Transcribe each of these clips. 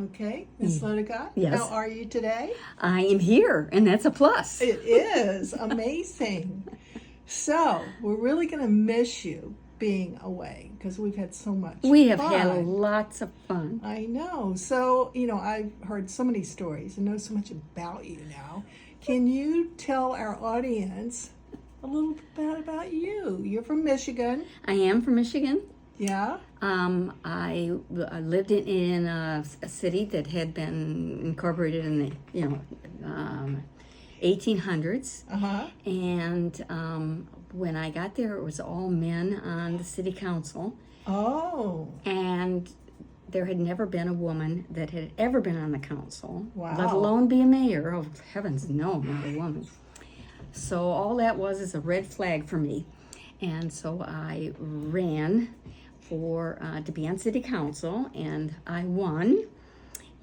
Okay, Miss Lodegaard, Yes. how are you today? I am here, and that's a plus. It is amazing. So, we're really going to miss you being away because we've had so much We have fun. had lots of fun. I know. So, I've heard so many stories and know so much about you now. Can you tell our audience a little bit about you? You're from Michigan. I am from Michigan. Yeah? I lived in a city that had been incorporated in the 1800s, Uh-huh. and when I got there, it was all men on the city council, Oh, and there had never been a woman that had ever been on the council, Wow. let alone be a mayor. Oh heavens, no, not a woman. So all that was is a red flag for me, and so I ran for to be on city council, and I won.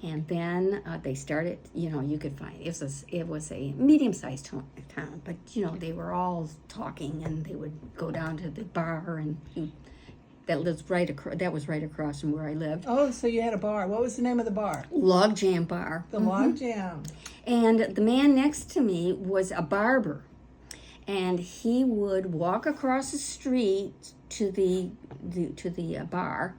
And then they started, you could find it was a medium-sized town, but they were all talking, and they would go down to the bar, and that was right across from where I lived. Oh, so you had a bar. What was the name of the bar? Log Jam Bar. The Log Jam. And the man next to me was a barber, and he would walk across the street to the bar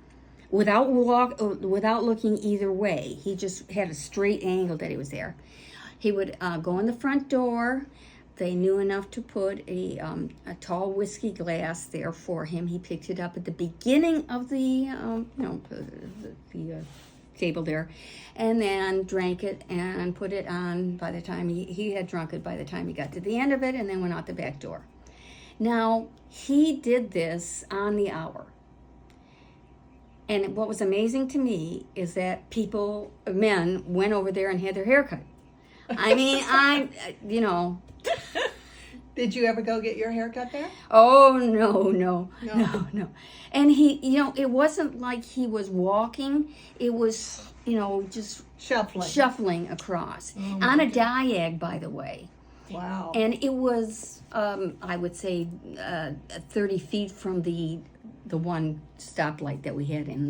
without looking either way. He just had a straight angle that he was there. He would go in the front door. They knew enough to put a tall whiskey glass there for him. He picked it up at the beginning of the table there, and then drank it and put it on. By the time he had drunk it, by the time he got to the end of it, and then went out the back door. Now, he did this on the hour. And what was amazing to me is that men went over there and had their hair cut. I mean, Did you ever go get your hair cut there? Oh, no. And he, it wasn't like he was walking. It was, just shuffling across. On a diag, by the way. Wow. And it was, I would say, 30 feet from the one stoplight that we had in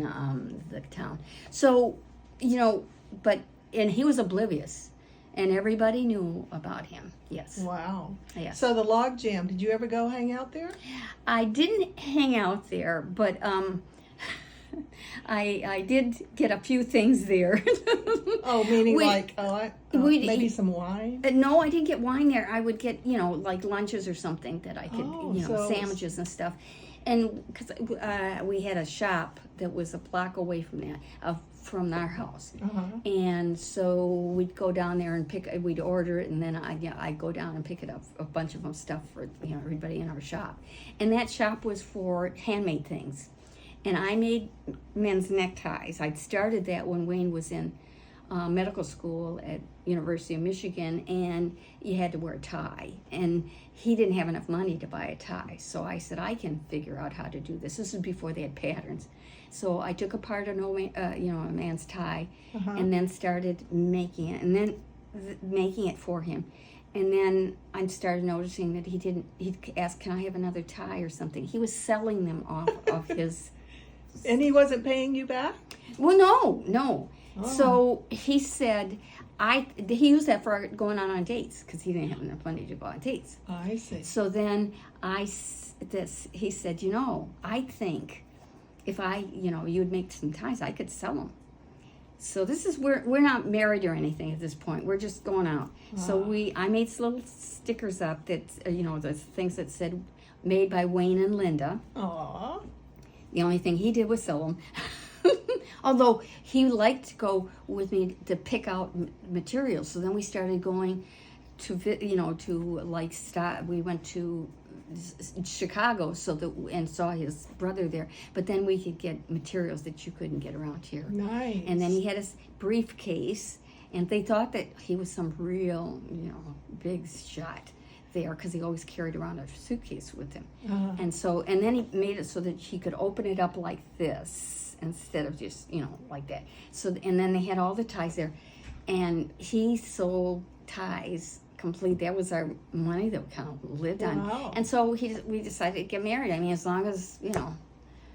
the town. So, and he was oblivious, and everybody knew about him. Yes. Wow. Yes. So the Log Jam, did you ever go hang out there? I didn't hang out there, but I did get a few things there. Oh, meaning maybe some wine? No, I didn't get wine there. I would get, like lunches or something that I could, sandwiches and stuff. And because we had a shop that was a block away from that, from our house. Uh-huh. And so we'd go down there and we'd order it, and then I'd go down and pick it up, a bunch of them stuff for everybody in our shop. And that shop was for handmade things. And I made men's neckties. I'd started that when Wayne was in medical school at University of Michigan, and you had to wear a tie, and he didn't have enough money to buy a tie. So I said, I can figure out how to do this. This is before they had patterns. So I took apart a man's tie, and then started making it, and then making it for him. And then I started noticing that he'd ask, can I have another tie or something? He was selling them off of his... And he wasn't paying you back? Well, no. Oh. So he said, he used that for going on dates, because he didn't have enough money to go on dates. I see. So then he said, I think if you'd make some ties, I could sell them. So we're not married or anything at this point. We're just going out. Wow. So I made some little stickers up that, the things that said, made by Wayne and Linda. Aww. The only thing he did was sell them. Although he liked to go with me to pick out materials. So then we started going to we went to Chicago and saw his brother there. But then we could get materials that you couldn't get around here. Nice. And then he had a briefcase, and they thought that he was some real, big shot there, because he always carried around a suitcase with him. And then he made it so that he could open it up like this instead of just like that. So, and then they had all the ties there, and he sold ties complete. That was our money that we kind of lived on. Wow. And so we decided to get married. I mean, as long as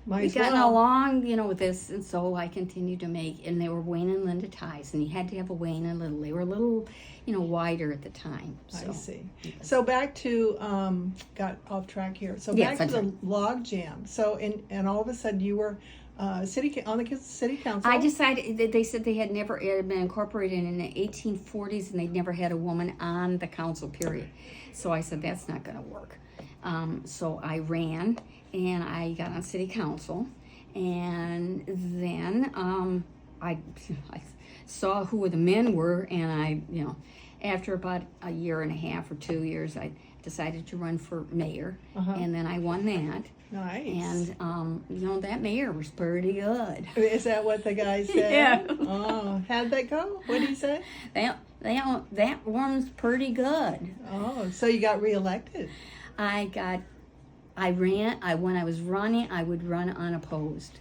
Might we as gotten well. along, with this, and so I continued to make, and they were Wayne and Linda ties, and you had to have a Wayne and Little. They were a little, wider at the time. So. I see. So back to got off track here. So Yes, back to I'm the log jam. So and all of a sudden you were on the city council. I decided, they said they had never, it had been incorporated in the 1840s, and they'd never had a woman on the council, period. So I said, that's not going to work. So I ran, and I got on city council, and then I saw who the men were, and after about a year and a half or 2 years, I decided to run for mayor, and then I won that. Nice. And that mayor was pretty good. Is that what the guy said? Yeah. Oh, how'd that go? What did he say? That one's pretty good. Oh, so you got reelected. When I was running, I would run unopposed.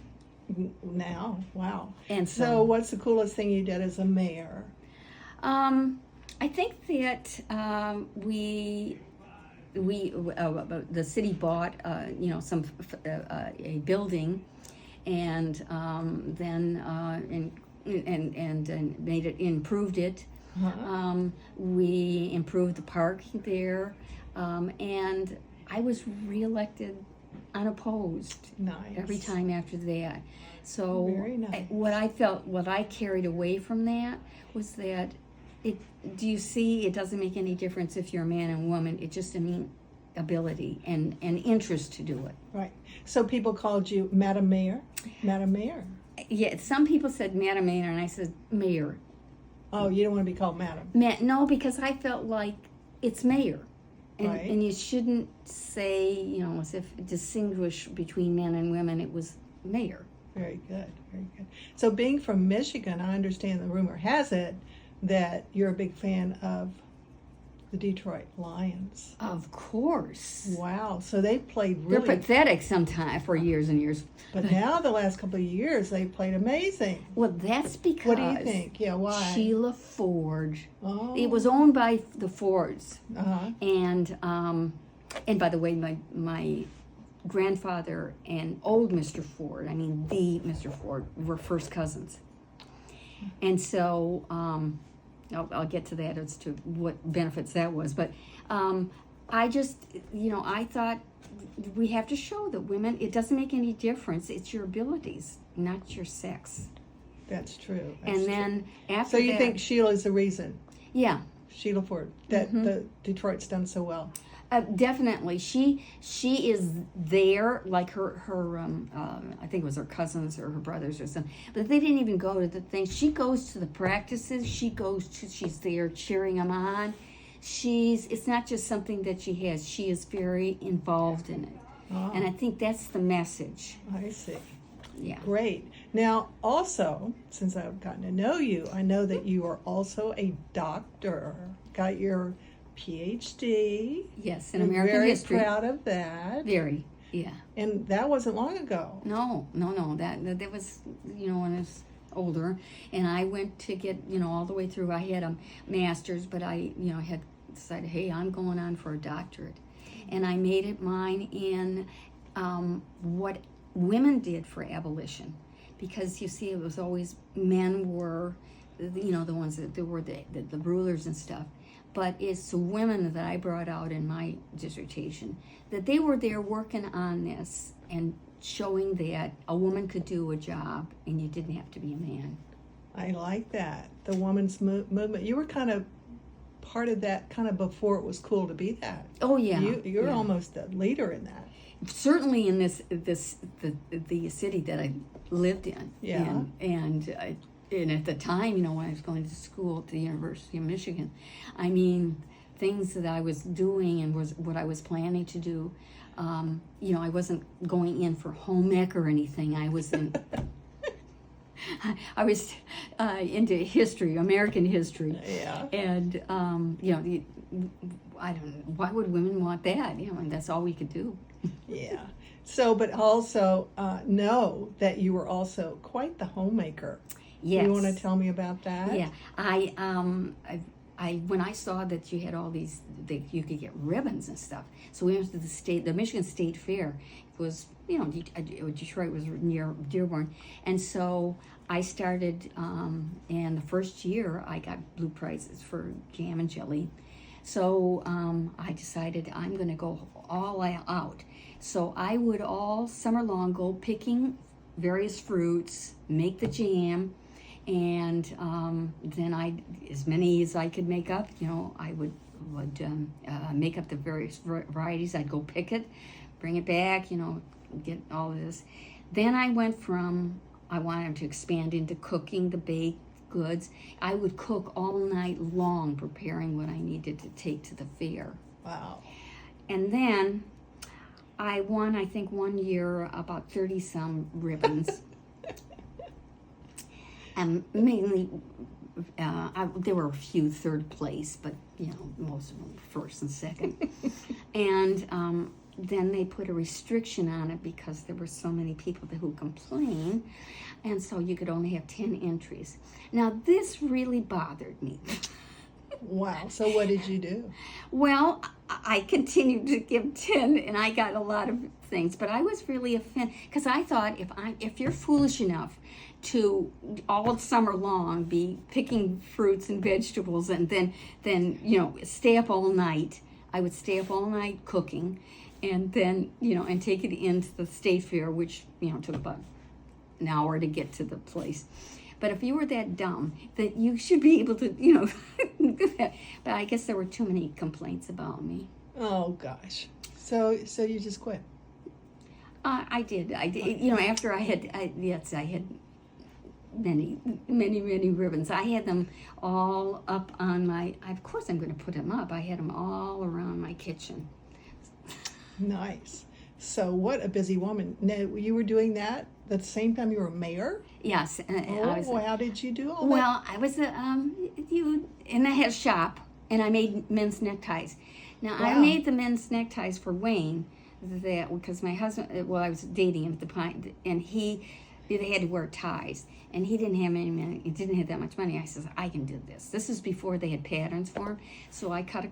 Now, wow. And So what's the coolest thing you did as a mayor? I think that the city bought a building, and then and made it, improved it. We improved the parking there, and I was reelected unopposed Nice. every time after that. So Very nice. what I carried away from that was that do you see, it doesn't make any difference if you're a man and woman. It's just an ability and interest to do it. Right. So people called you Madam Mayor? Madam Mayor. Yeah, some people said Madam Mayor, and I said Mayor. Oh, you don't want to be called Madam. No, because I felt like it's Mayor. And, Right. and you shouldn't say, as if distinguish between men and women. It was Mayor. Very good, very good. So being from Michigan, I understand the rumor has it that you're a big fan of the Detroit Lions. Of course. Wow, so they played They're really, pathetic sometimes for years and years. but now the last couple of years they played amazing. Well, that's because What do you think? Yeah, why? Sheila Ford. Oh. It was owned by the Fords. Uh-huh. And by the way, my grandfather and old Mr. Ford, I mean the Mr. Ford, were first cousins. And so I'll get to that as to what benefits that was. But I just, I thought we have to show that women, it doesn't make any difference. It's your abilities, not your sex. That's true. That's And then true. after So you that, think Sheila's the reason, yeah. Sheila Ford, that the Detroit's done so well? Definitely, she is there, like her I think it was her cousins or her brothers or something. But they didn't even go to the things. She goes to the practices. She's there cheering them on. It's not just something that she has. She is very involved in it, and I think that's the message. I see. Yeah. Great. Now, also, since I've gotten to know you, I know that you are also a doctor. Got your PhD. Yes, in You're American very history. proud of that. Very. Yeah. And that wasn't long ago. No. That was, when I was older, and I went to get, all the way through. I had a master's, but I, had decided, hey, I'm going on for a doctorate, and I made it mine in what women did for abolition, because you see, it was always men were, the ones that were the rulers and stuff. But it's the women that I brought out in my dissertation, that they were there working on this and showing that a woman could do a job and you didn't have to be a man. I like that. The women's movement. You were kind of part of that kind of before it was cool to be that. Oh yeah, You're yeah. almost a leader in that. Certainly in the city that I lived in. Yeah. And at the time, when I was going to school at the University of Michigan, I mean, things that I was doing and was what I was planning to do. I wasn't going in for home ec or anything. I was in. I was into history, American history. Yeah. And I don't know, why would women want that? And that's all we could do. Yeah. So, but also know that you were also quite the homemaker. Yes. You want to tell me about that? Yeah, I when I saw that you had all these, that you could get ribbons and stuff. So we went to the Michigan State Fair. It was Detroit was near Dearborn, and so I started. And the first year, I got blue prizes for jam and jelly. So I decided I'm going to go all out. So I would all summer long go picking various fruits, make the jam, and then as many as I could make up, I would make up the various varieties. I'd go pick it, bring it back, get all of this. Then I wanted to expand into cooking the baked goods. I would cook all night long preparing what I needed to take to the fair. Wow. And then I won, I think, one year about 30 some ribbons. And mainly, there were a few third place, but most of them first and second. And then they put a restriction on it because there were so many people who complained, and so you could only have 10 entries. Now this really bothered me. Wow. So what did you do? Well, I continued to give 10, and I got a lot of things, but I was really offended because I thought if you're foolish enough to all summer long be picking fruits and vegetables and then stay up all night, I would stay up all night cooking, and then and take it into the state fair, which took about an hour to get to the place. But if you were that dumb, that you should be able to, do that. But I guess there were too many complaints about me. Oh gosh. So you just quit? I did. After I had many ribbons. I had them all up on of course I'm going to put them up. I had them all around my kitchen. Nice. So what a busy woman. Now, you were doing that at the same time you were mayor? Yes. How did you do all that? Well, I was and I had a shop, and I made men's neckties. Now, Wow. I made the men's neckties for Wayne, because my husband, I was dating him at the time, and they had to wear ties, and he didn't have any money. He didn't have that much money. I said, I can do this. This is before they had patterns for them. So I cut a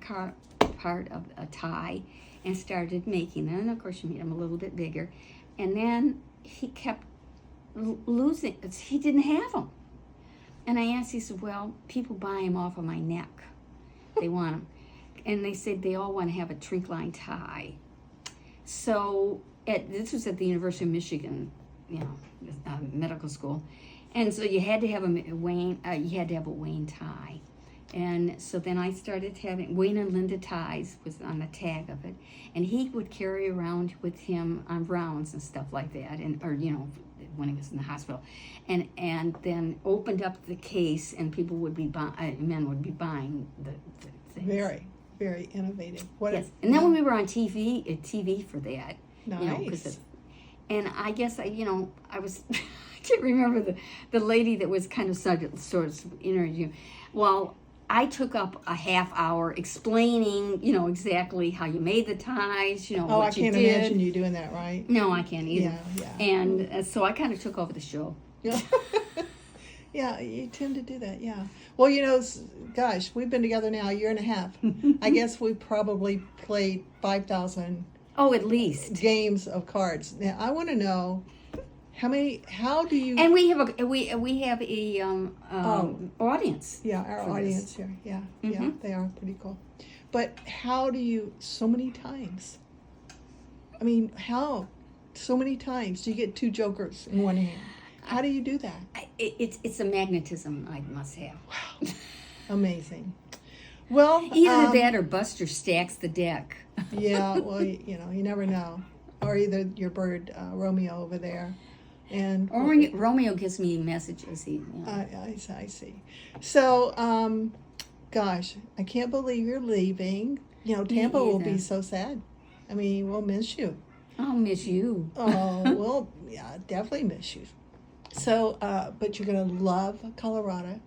part of a tie and started making them. And of course, you made them a little bit bigger. And then he kept losing. He didn't have them. And I asked, he said, well, people buy them off of my neck. They want them. And they said they all want to have a trink line tie. So this was at the University of Michigan, medical school. And so you had to have a Wayne tie. And so then I started having Wayne and Linda ties was on the tag of it, and he would carry around with him on rounds and stuff like that, when he was in the hospital, and then opened up the case, and people would be men would be buying the things. Very, very innovative. Yes, and then when we were on TV for that, nice. And I guess I was I can't remember the lady that was kind of sort of interview. Well, I took up a half hour explaining, exactly how you made the ties, what you did. I can't imagine you doing that, right? No, I can't either. Yeah. And so I kind of took over the show. Yeah. Yeah, you tend to do that, yeah. Well, gosh, we've been together now a year and a half. I guess we probably played 5,000 at least games of cards. Now, I want to know how do you... And we have a audience. Yeah, our audience here. Yeah, yeah, they are pretty cool. But how do you, so many times? I mean, how? So many times. Do you get two jokers in one hand? How do you do that? It's a magnetism I must have. Wow. Amazing. Well, either that or Buster stacks the deck. Yeah, well, you never know. Or either your bird, Romeo, over there. And Romeo gives me messages. I see. So, gosh, I can't believe you're leaving. Tampa will be so sad. I mean, we'll miss you. I'll miss you. Oh, well, yeah, definitely miss you. So, but you're going to love Colorado.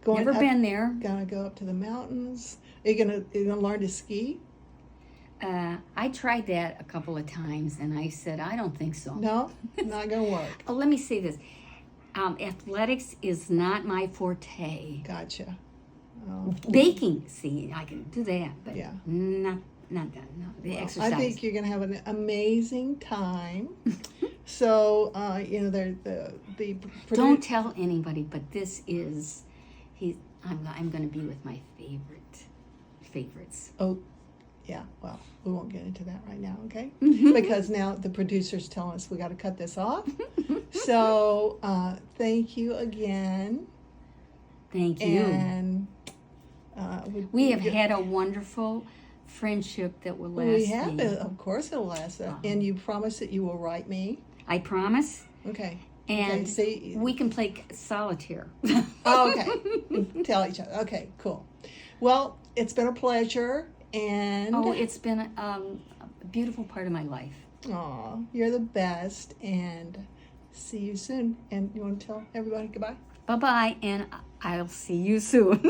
Never been there. Gonna go up to the mountains. Are you gonna learn to ski? I tried that a couple of times, and I said, I don't think so. No, not gonna work. Oh, let me say this. Athletics is not my forte. Gotcha. Oh. Baking, see, I can do that, but Yeah. not not that. No, the Well, exercise. I think you're going to have an amazing time. So, you know, the Don't tell anybody, but this is I'm going to be with my favorites. Oh, yeah. Well, we won't get into that right now, okay? Mhm. Because now the producer's telling us we got to cut this off. So, thank you again. Thank you. And We have had a wonderful friendship that will last. We have me. it. Of course, it'll last. And you promise that you will write me. I promise. Okay. And Okay, see, we can play solitaire. oh, okay. Tell each other. Okay, cool. Well, it's been a pleasure. And Oh, it's been a beautiful part of my life. aw, you're the best. And see you soon. And you want to tell everybody goodbye? Bye-bye, and I'll see you soon.